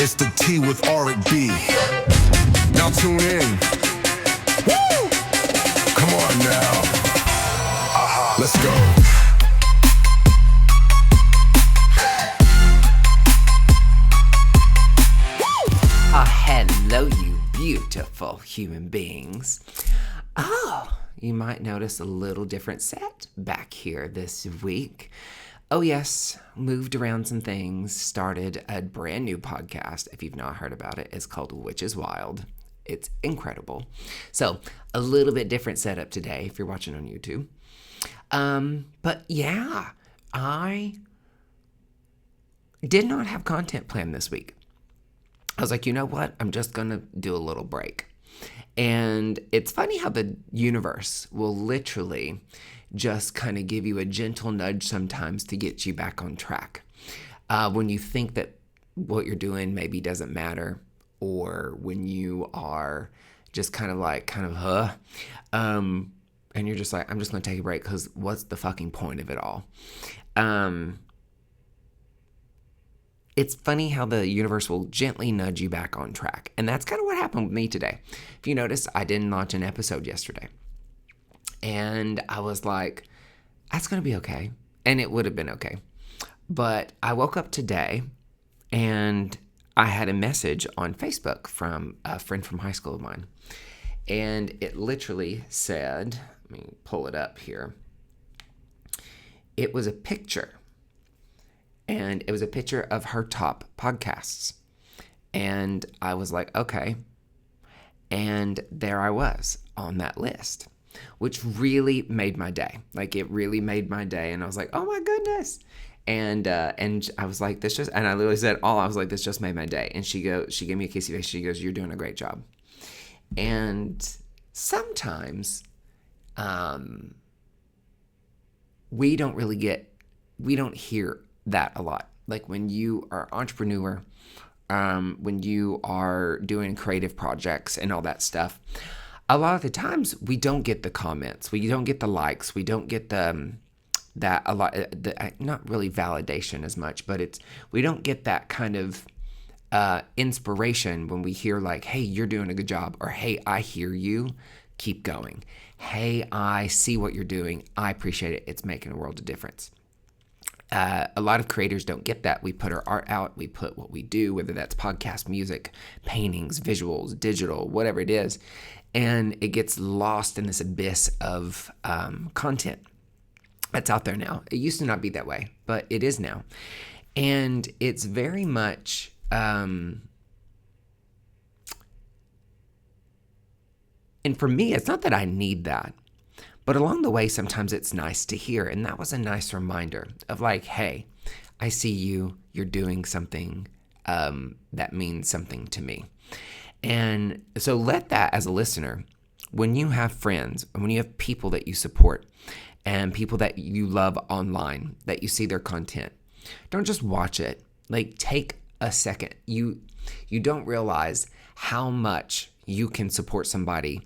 It's the T with R&B. Now tune in. Woo! Come on now. Let's go. Hello, you beautiful human beings. Oh, you might notice a little different set back here this week. Oh yes, moved around some things, started a brand new podcast. If you've not heard about it, it's called Which is Wild. It's incredible. So a little bit different setup today if you're watching on YouTube. But yeah, I did not have content planned this week. I was like, you know what? I'm just going to do a little break. And it's funny how the universe will literally just kind of give you a gentle nudge sometimes to get you back on track. When you think that what you're doing maybe doesn't matter, or when you are just kind of, and you're just like, I'm just going to take a break because what's the fucking point of it all? It's funny how the universe will gently nudge you back on track. And that's kind of what happened with me today. If you notice, I didn't launch an episode yesterday. And I was like, that's going to be okay. And it would have been okay. But I woke up today and I had a message on Facebook from a friend from high school of mine. And it literally said, let me pull it up here. It was a picture. And it was a picture of her top podcasts. And I was like, okay. And there I was on that list, which really made my day. Like, it really made my day. And I was like, oh my goodness. And I was like, and I literally said, I was like, this just made my day. And she gave me a kissy face. She goes, you're doing a great job. And sometimes, we don't hear that a lot. Like when you are an entrepreneur, when you are doing creative projects and all that stuff, a lot of the times we don't get the comments, we don't get the likes, we don't get not really validation as much, but we don't get that kind of inspiration when we hear like, hey, you're doing a good job, or hey, I hear you, keep going. Hey, I see what you're doing, I appreciate it, it's making a world of difference. A lot of creators don't get that. We put our art out, we put what we do, whether that's podcast, music, paintings, visuals, digital, whatever it is, and it gets lost in this abyss of content that's out there now. It used to not be that way, but it is now. And it's very much, and for me, it's not that I need that. But along the way, sometimes it's nice to hear. And that was a nice reminder of like, hey, I see you. You're doing something that means something to me. And so let that, as a listener, when you have friends, and when you have people that you support and people that you love online, that you see their content, don't just watch it. Like, take a second. You don't realize how much you can support somebody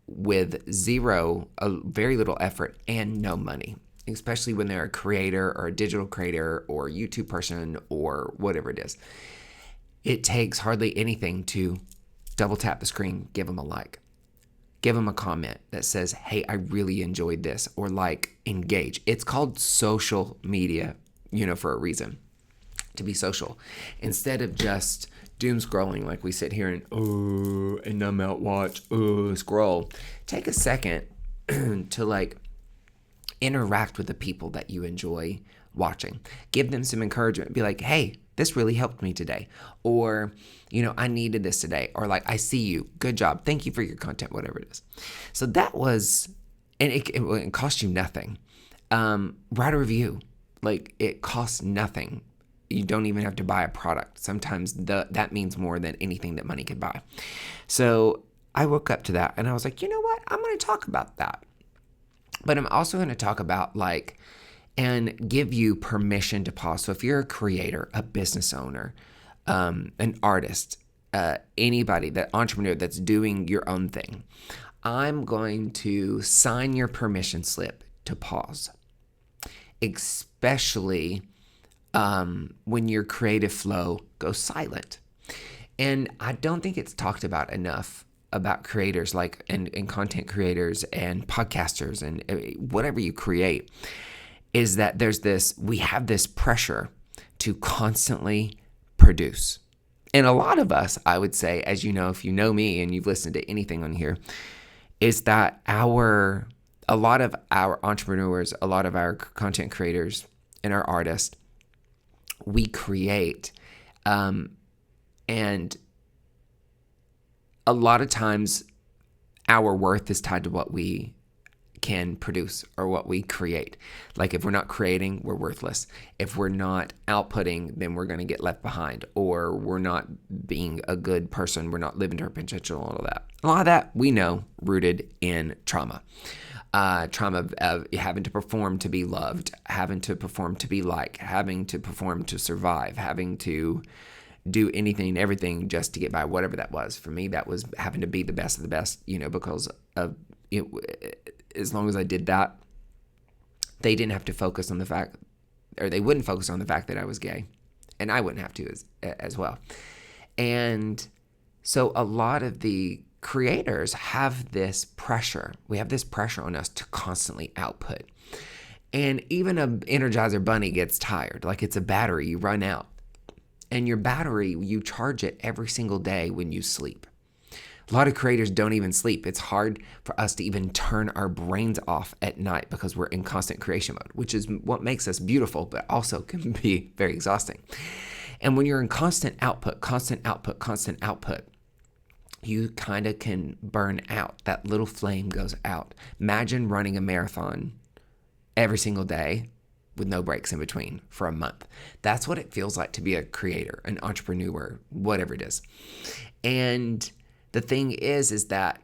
with very little effort and no money, especially when they're a creator or a digital creator or a YouTube person or whatever it is. It takes hardly anything to double tap the screen, give them a like, give them a comment that says, hey, I really enjoyed this, or like, engage. It's called social media, for a reason, to be social, instead of just doom scrolling, like we sit here and numb out, watch, scroll. Take a second to like interact with the people that you enjoy watching. Give them some encouragement. Be like, hey, this really helped me today. Or, I needed this today. Or like, I see you. Good job. Thank you for your content, whatever it is. So that was, and it cost you nothing. Write a review. Like, it costs nothing. You don't even have to buy a product. Sometimes that means more than anything that money could buy. So I woke up to that and I was like, you know what? I'm going to talk about that. But I'm also going to talk about and give you permission to pause. So if you're a creator, a business owner, an artist, anybody, that entrepreneur that's doing your own thing, I'm going to sign your permission slip to pause, especially when your creative flow goes silent. And I don't think it's talked about enough about creators like and content creators and podcasters and whatever you create, is that we have this pressure to constantly produce. And a lot of us, I would say, as you know, if you know me and you've listened to anything on here, is that a lot of our entrepreneurs, a lot of our content creators and our artists, we create, and a lot of times our worth is tied to what we can produce or what we create. Like if we're not creating, we're worthless. If we're not outputting, then we're going to get left behind, or we're not being a good person. We're not living to our potential, all of that. A lot of that we know rooted in trauma. Trauma of having to perform to be loved, having to perform to be liked, having to perform to survive, having to do anything and everything just to get by, whatever that was. For me, that was having to be the best of the best, because of it. As long as I did that, they didn't have to focus on the fact, or they wouldn't focus on the fact that I was gay, and I wouldn't have to as well. And so a lot of the creators have this pressure. We have this pressure on us to constantly output. And even an Energizer bunny gets tired. Like it's a battery, you run out. And your battery, you charge it every single day when you sleep. A lot of creators don't even sleep. It's hard for us to even turn our brains off at night because we're in constant creation mode, which is what makes us beautiful, but also can be very exhausting. And when you're in constant output, you kind of can burn out. That little flame goes out. Imagine running a marathon every single day with no breaks in between for a month. That's what it feels like to be a creator, an entrepreneur, whatever it is. And the thing is that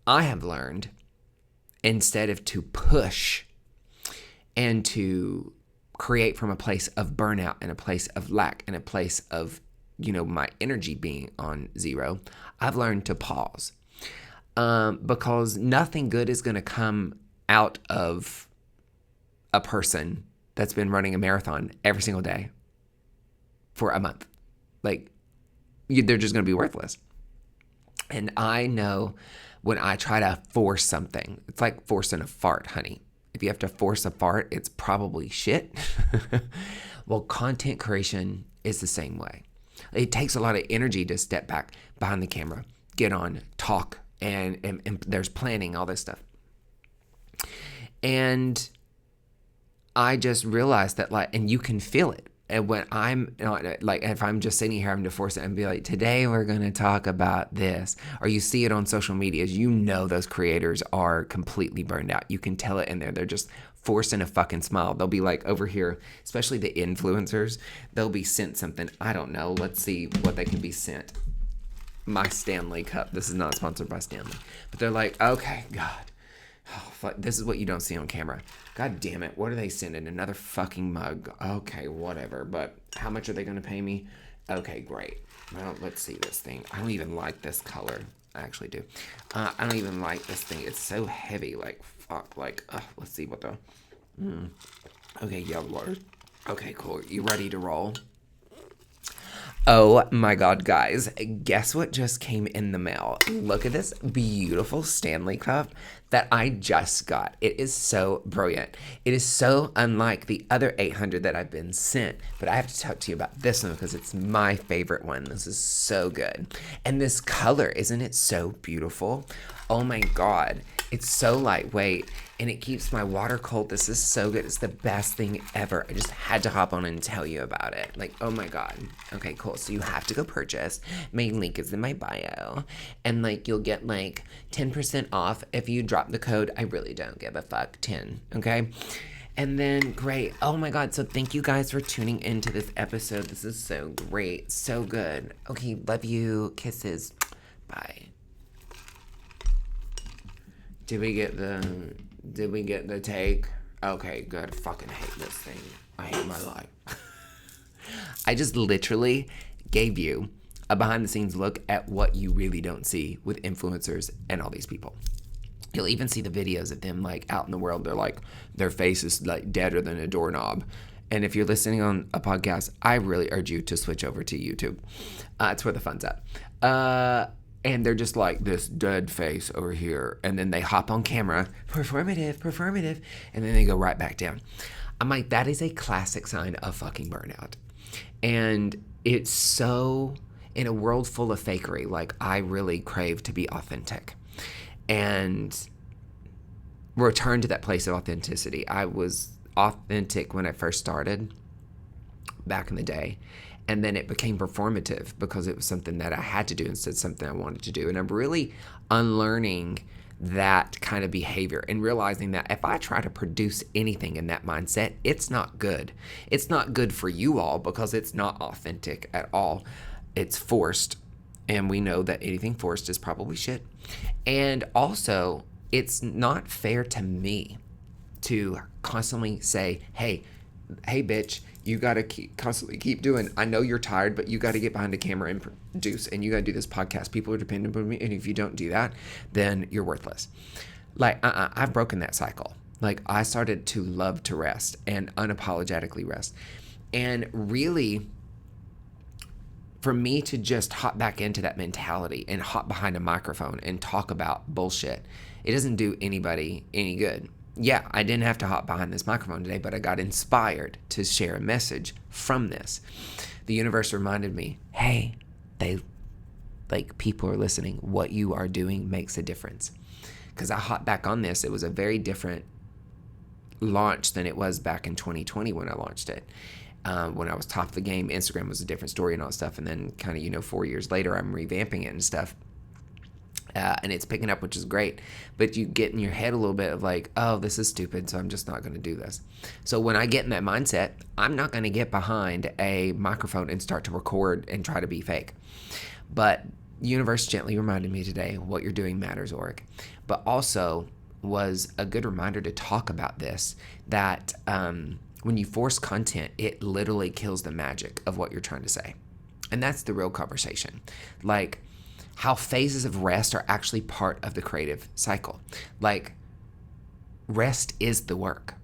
I have learned, instead of to push and to create from a place of burnout and a place of lack and a place of, my energy being on zero, I've learned to pause. Because nothing good is going to come out of a person that's been running a marathon every single day for a month. Like, they're just going to be worthless. And I know when I try to force something, it's like forcing a fart, honey. If you have to force a fart, it's probably shit. Well, content creation is the same way. It takes a lot of energy to step back behind the camera, get on, talk, and there's planning, all this stuff. And I just realized that, and you can feel it. And when I'm not, if I'm just sitting here having to force it and be like, today we're going to talk about this, or you see it on social media, those creators are completely burned out. You can tell it in there. They're just forcing a fucking smile. They'll be like over here, especially the influencers, they'll be sent something. I don't know. Let's see what they can be sent. My Stanley cup. This is not sponsored by Stanley. But they're like, okay, God. Oh, fuck. This is what you don't see on camera. God damn it. What are they sending? Another fucking mug. Okay, whatever. But how much are they going to pay me? Okay, great. Well, let's see this thing. I don't even like this color. I actually do. I don't even like this thing. It's so heavy. Like, fuck. Let's see what the... Okay, yellow water. Okay, cool. You ready to roll? Oh my God, guys. Guess what just came in the mail? Look at this beautiful Stanley cup that I just got. It is so brilliant. It is so unlike the other 800 that I've been sent. But I have to talk to you about this one because it's my favorite one. This is so good. And this color, isn't it so beautiful? Oh my God. It's so lightweight and it keeps my water cold. This is so good. It's the best thing ever. I just had to hop on and tell you about it. Oh my God. Okay, cool. So you have to go purchase. My link is in my bio. And you'll get 10% off if you drop the code. I really don't give a fuck. 10. Okay? And then, great. Oh my God. So thank you guys for tuning into this episode. This is so great. So good. Okay. Love you. Kisses. Bye. Did we get the take? Okay, good. I fucking hate this thing. I hate my life. I just literally gave you a behind the scenes look at what you really don't see with influencers and all these people. You'll even see the videos of them out in the world. They're their face is deader than a doorknob. And if you're listening on a podcast, I really urge you to switch over to YouTube. It's where the fun's at. And they're just like this dead face over here. And then they hop on camera, performative. And then they go right back down. I'm like, that is a classic sign of fucking burnout. And it's so, in a world full of fakery, like I really crave to be authentic and return to that place of authenticity. I was authentic when I first started back in the day. And then it became performative because it was something that I had to do instead of something I wanted to do. And I'm really unlearning that kind of behavior and realizing that if I try to produce anything in that mindset, it's not good. It's not good for you all because it's not authentic at all. It's forced. And we know that anything forced is probably shit. And also, it's not fair to me to constantly say, hey, bitch, you got to constantly keep doing. I know you're tired, but you got to get behind the camera and produce, and you got to do this podcast. People are dependent on me, and if you don't do that, then you're worthless. Like, I've broken that cycle. Like, I started to love to rest and unapologetically rest. And really, for me to just hop back into that mentality and hop behind a microphone and talk about bullshit, it doesn't do anybody any good. Yeah, I didn't have to hop behind this microphone today, but I got inspired to share a message from this. The universe reminded me, hey, people are listening. What you are doing makes a difference. Because I hopped back on this. It was a very different launch than it was back in 2020 when I launched it. When I was top of the game, Instagram was a different story and all that stuff. And then kind of, 4 years later, I'm revamping it and stuff. And it's picking up, which is great. But you get in your head a little bit of like, oh, this is stupid, so I'm just not going to do this. So when I get in that mindset, I'm not going to get behind a microphone and start to record and try to be fake. But the universe gently reminded me today, what you're doing matters, Org. But also was a good reminder to talk about this, that when you force content, it literally kills the magic of what you're trying to say. And that's the real conversation. Like, how phases of rest are actually part of the creative cycle. Like, rest is the work.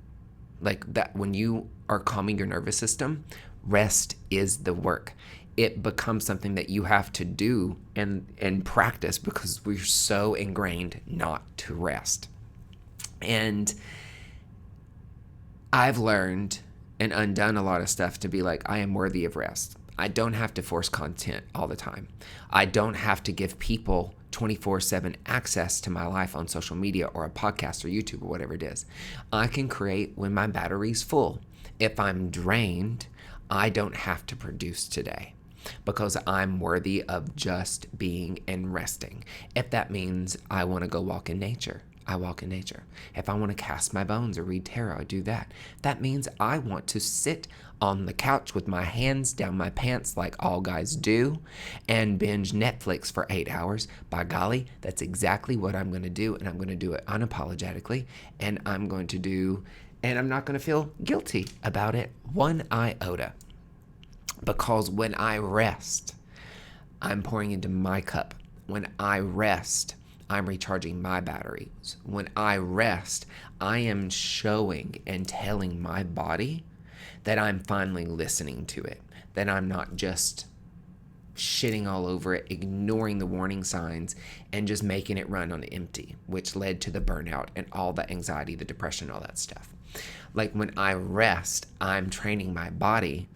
Like, that when you are calming your nervous system, rest is the work. It becomes something that you have to do and practice because we're so ingrained not to rest. And I've learned and undone a lot of stuff to be like, I am worthy of rest. I don't have to force content all the time. I don't have to give people 24/7 access to my life on social media or a podcast or YouTube or whatever it is. I can create when my battery's full. If I'm drained, I don't have to produce today because I'm worthy of just being and resting. If that means I want to go walk in nature, I walk in nature. If I want to cast my bones or read tarot, I do that. That means I want to sit on the couch with my hands down my pants like all guys do and binge Netflix for 8 hours. By golly, that's exactly what I'm going to do, and I'm going to do it unapologetically, and I'm not going to feel guilty about it one iota. Because when I rest, I'm pouring into my cup. When I rest, I'm recharging my batteries. When I rest, I am showing and telling my body that I'm finally listening to it, that I'm not just shitting all over it, ignoring the warning signs, and just making it run on empty, which led to the burnout and all the anxiety, the depression, all that stuff. Like, when I rest, I'm training my body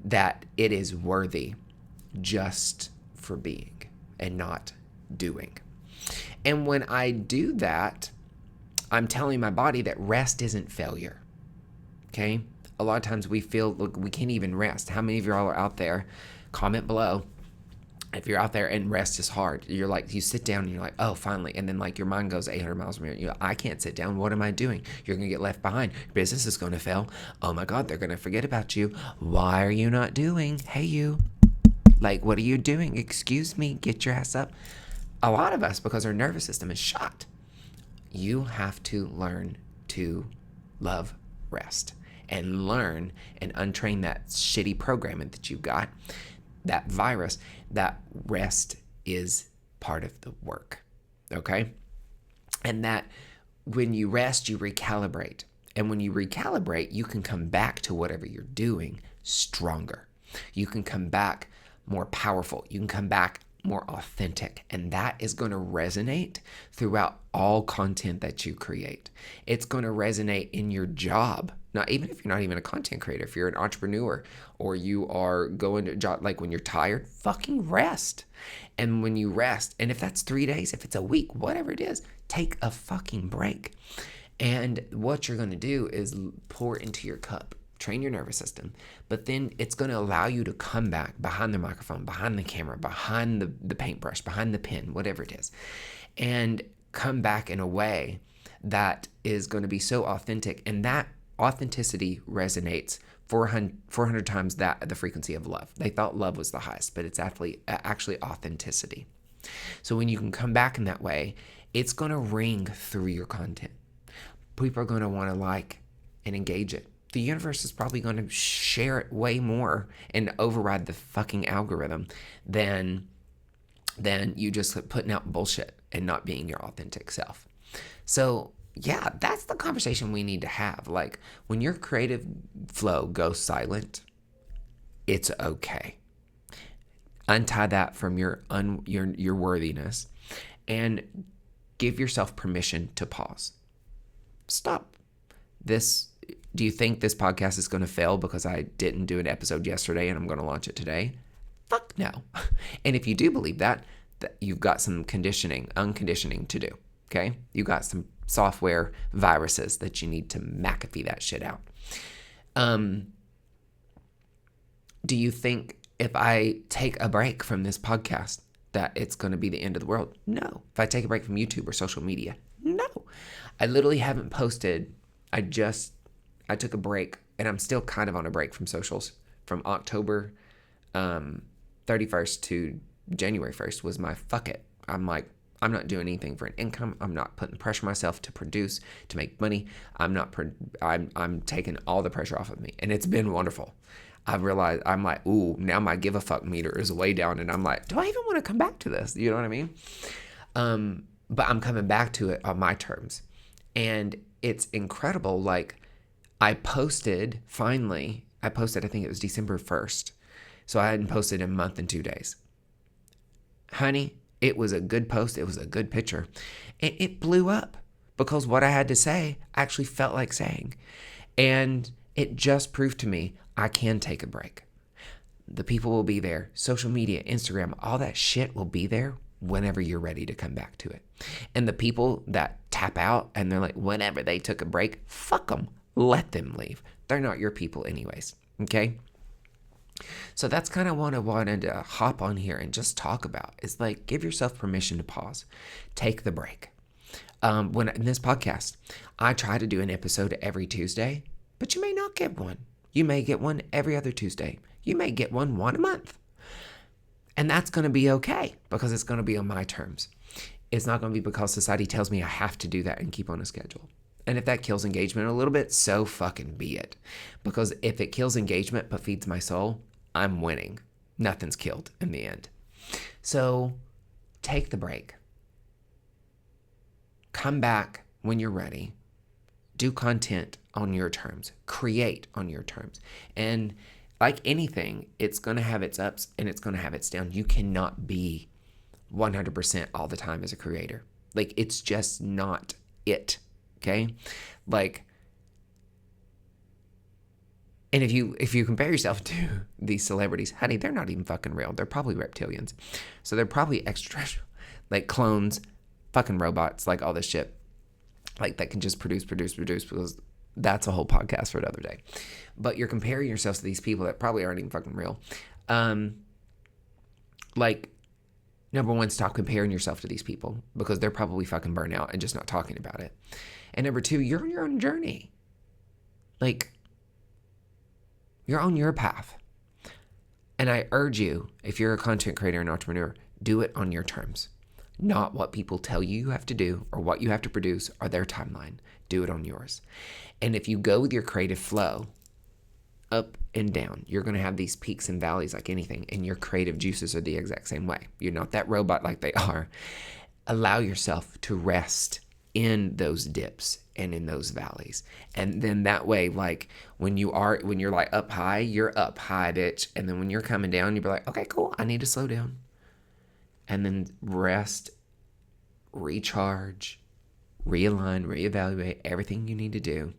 that it is worthy just for being and not doing. And when I do that, I'm telling my body that rest isn't failure. Okay? A lot of times we feel, look, we can't even rest. How many of y'all are out there? Comment below. If you're out there and rest is hard, you're like, you sit down and you're like, oh, finally. And then like your mind goes 800 miles per minute. You're like, I can't sit down. What am I doing? You're going to get left behind. Your business is going to fail. Oh my God, they're going to forget about you. Why are you not doing? Hey, you. Like, what are you doing? Excuse me. Get your ass up. A lot of us, because our nervous system is shot. You have to learn to love rest and learn and untrain that shitty programming that you've got, that virus. That rest is part of the work, okay? And that when you rest, you recalibrate. And when you recalibrate, you can come back to whatever you're doing stronger. You can come back more powerful. You can come back more authentic. And that is going to resonate throughout all content that you create. It's going to resonate in your job. Not even if you're not even a content creator, if you're an entrepreneur or you are going to job, like when you're tired, fucking rest. And when you rest, and if that's 3 days, if it's a week, whatever it is, take a fucking break. And what you're going to do is pour into your cup, train your nervous system, but then it's going to allow you to come back behind the microphone, behind the camera, behind the paintbrush, behind the pen, whatever it is, and come back in a way that is going to be so authentic. And that authenticity resonates 400 times the frequency of love. They thought love was the highest, but it's actually authenticity. So when you can come back in that way, it's going to ring through your content. People are going to want to like and engage it. The universe is probably going to share it way more and override the fucking algorithm than you just putting out bullshit and not being your authentic self. So yeah, that's the conversation we need to have. Like when your creative flow goes silent, it's okay. Untie that from your worthiness and give yourself permission to pause. Stop this. Do you think this podcast is going to fail because I didn't do an episode yesterday and I'm going to launch it today? Fuck no. And if you do believe that you've got some unconditioning to do. Okay? You got some software viruses that you need to McAfee that shit out. Do you think if I take a break from this podcast that it's going to be the end of the world? No. If I take a break from YouTube or social media? No. I literally haven't posted. I took a break, and I'm still kind of on a break from socials. From October 31st to January 1st was my fuck it. I'm like, I'm not doing anything for an income. I'm not putting pressure on myself to produce, to make money. I'm taking all the pressure off of me, and it's been wonderful. I've realized I'm like, ooh, now my give a fuck meter is way down, and I'm like, do I even want to come back to this? You know what I mean? But I'm coming back to it on my terms, and it's incredible. Like I posted, I think it was December 1st. So I hadn't posted in a month and 2 days. Honey, it was a good post. It was a good picture. And it blew up because what I had to say actually felt like saying. And it just proved to me I can take a break. The people will be there. Social media, Instagram, all that shit will be there whenever you're ready to come back to it. And the people that tap out and they're like, whenever they took a break, fuck them. Let them leave. They're not your people anyways. Okay? So that's kind of what I wanted to hop on here and just talk about. Is like, give yourself permission to pause. Take the break. When in this podcast, I try to do an episode every Tuesday, but you may not get one. You may get one every other Tuesday. You may get one a month. And that's going to be okay because it's going to be on my terms. It's not going to be because society tells me I have to do that and keep on a schedule. And if that kills engagement a little bit, so fucking be it. Because if it kills engagement but feeds my soul, I'm winning. Nothing's killed in the end. So take the break. Come back when you're ready. Do content on your terms. Create on your terms. And like anything, it's going to have its ups and it's going to have its downs. You cannot be 100% all the time as a creator. Like, it's just not it. Okay? Like, and if you compare yourself to these celebrities, honey, they're not even fucking real. They're probably reptilians. So they're probably extraterrestrial, like clones, fucking robots, like all this shit, like that can just produce, because that's a whole podcast for another day. But you're comparing yourself to these people that probably aren't even fucking real. Like, number one, stop comparing yourself to these people because they're probably fucking burnout and just not talking about it. And number two, you're on your own journey. Like, you're on your path. And I urge you, if you're a content creator and entrepreneur, do it on your terms. Not what people tell you you have to do or what you have to produce or their timeline. Do it on yours. And if you go with your creative flow, up and down, you're going to have these peaks and valleys like anything, and your creative juices are the exact same way. You're not that robot like they are. Allow yourself to rest in those dips and in those valleys. And then that way, like when you're like up high, you're up high, bitch. And then when you're coming down, you'll be like, okay, cool, I need to slow down. And then rest, recharge, realign, reevaluate everything you need to do.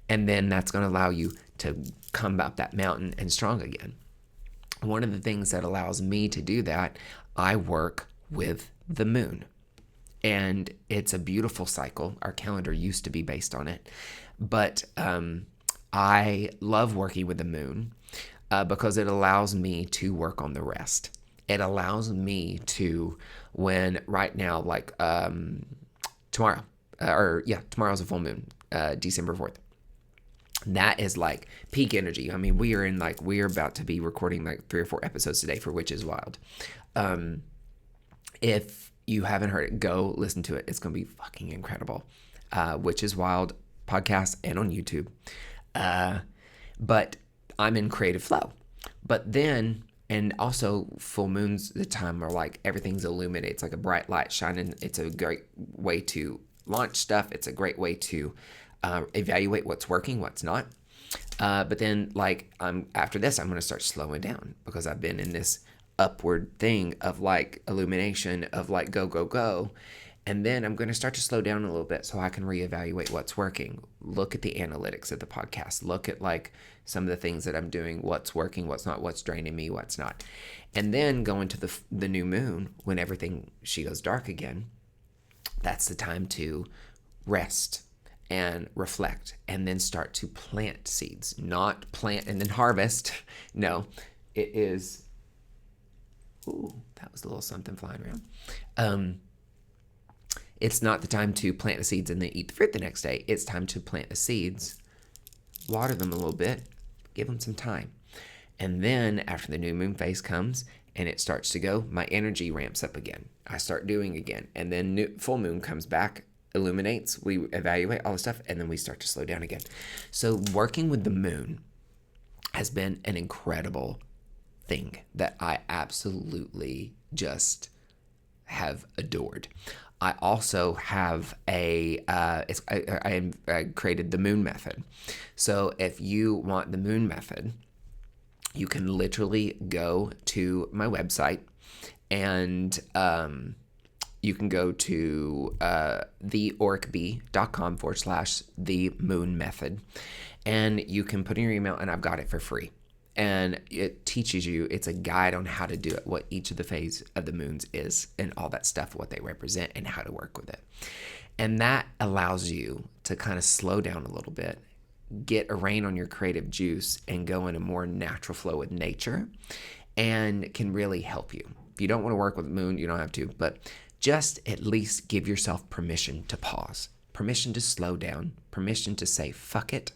And then that's going to allow you to come up that mountain and strong again. One of the things that allows me to do that, I work with the moon. And it's a beautiful cycle. Our calendar used to be based on it. But I love working with the moon because it allows me to work on the rest. It allows me to, when right now, like tomorrow's a full moon, December 4th. That is like peak energy. I mean, we're about to be recording like 3 or 4 episodes today for Which is Wild. If you haven't heard it, go listen to it. It's going to be fucking incredible. Which is Wild podcast and on YouTube. But I'm in creative flow. But then, and also full moons, the time where like everything's illuminated. It's like a bright light shining. It's a great way to launch stuff. It's a great way to evaluate what's working, what's not. But then like after this, I'm going to start slowing down because I've been in this upward thing of like illumination of like go, go, go. And then I'm going to start to slow down a little bit so I can reevaluate what's working. Look at the analytics of the podcast. Look at like some of the things that I'm doing, what's working, what's not, what's draining me, what's not. And then go into the new moon when she goes dark again. That's the time to rest and reflect and then start to plant seeds. Not plant and then harvest. No, it is... Ooh, that was a little something flying around. It's not the time to plant the seeds and then eat the fruit the next day. It's time to plant the seeds, water them a little bit, give them some time. And then after the new moon phase comes and it starts to go, my energy ramps up again. I start doing again. And then full moon comes back, illuminates, we evaluate all the stuff, and then we start to slow down again. So working with the moon has been an incredible thing that I absolutely just have adored. I also have I created the moon method. So if you want the moon method, you can literally go to my website and you can go to theoricbee.com/the moon method, and you can put in your email, and I've got it for free. And it teaches you, it's a guide on how to do it, what each of the phase of the moons is, and all that stuff, what they represent, and how to work with it. And that allows you to kind of slow down a little bit, get a rein on your creative juice, and go in a more natural flow with nature, and can really help you. If you don't want to work with the moon, you don't have to, but just at least give yourself permission to pause, permission to slow down, permission to say fuck it,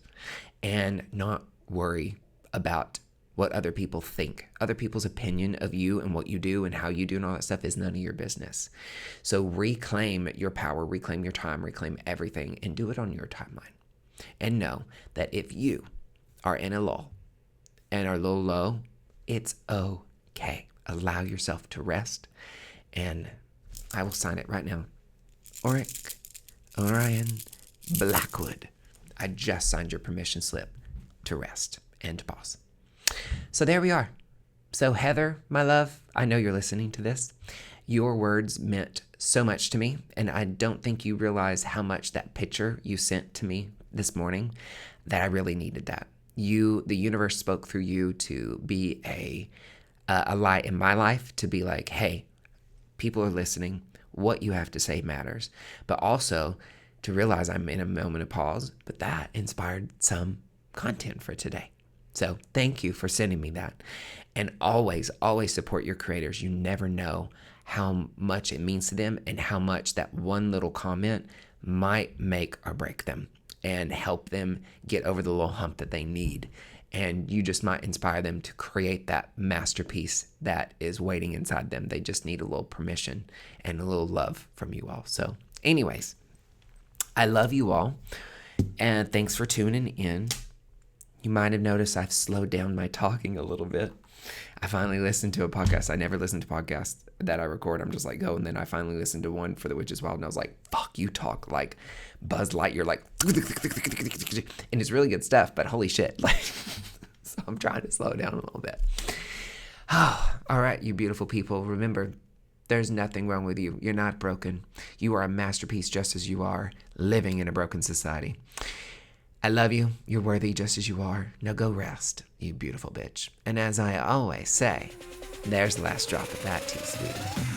and not worry about what other people think. Other people's opinion of you and what you do and how you do and all that stuff is none of your business. So reclaim your power, reclaim your time, reclaim everything, and do it on your timeline. And know that if you are in a lull and are a little low, it's okay. Allow yourself to rest. And I will sign it right now. Orion Blackwood. I just signed your permission slip to rest and to pause. So there we are. So Heather, my love, I know you're listening to this. Your words meant so much to me, and I don't think you realize how much that picture you sent to me this morning, that I really needed that. The universe spoke through you to be a light in my life, to be like, hey, people are listening. What you have to say matters. But also to realize I'm in a moment of pause, but that inspired some content for today. So thank you for sending me that. And always, always support your creators. You never know how much it means to them and how much that one little comment might make or break them and help them get over the little hump that they need. And you just might inspire them to create that masterpiece that is waiting inside them. They just need a little permission and a little love from you all. So anyways, I love you all. And thanks for tuning in. You might have noticed I've slowed down my talking a little bit. I finally listened to a podcast. I never listened to podcasts that I record. I'm just like, go. And then I finally listened to one for The Witch is Wild. And I was like, fuck, you talk like Buzz Lightyear, like, and it's really good stuff, but holy shit. Like, so I'm trying to slow down a little bit. Oh, all right, you beautiful people. Remember, there's nothing wrong with you. You're not broken. You are a masterpiece just as you are, living in a broken society. I love you. You're worthy just as you are. Now go rest, you beautiful bitch. And as I always say, there's the last drop of that tea, sweetie.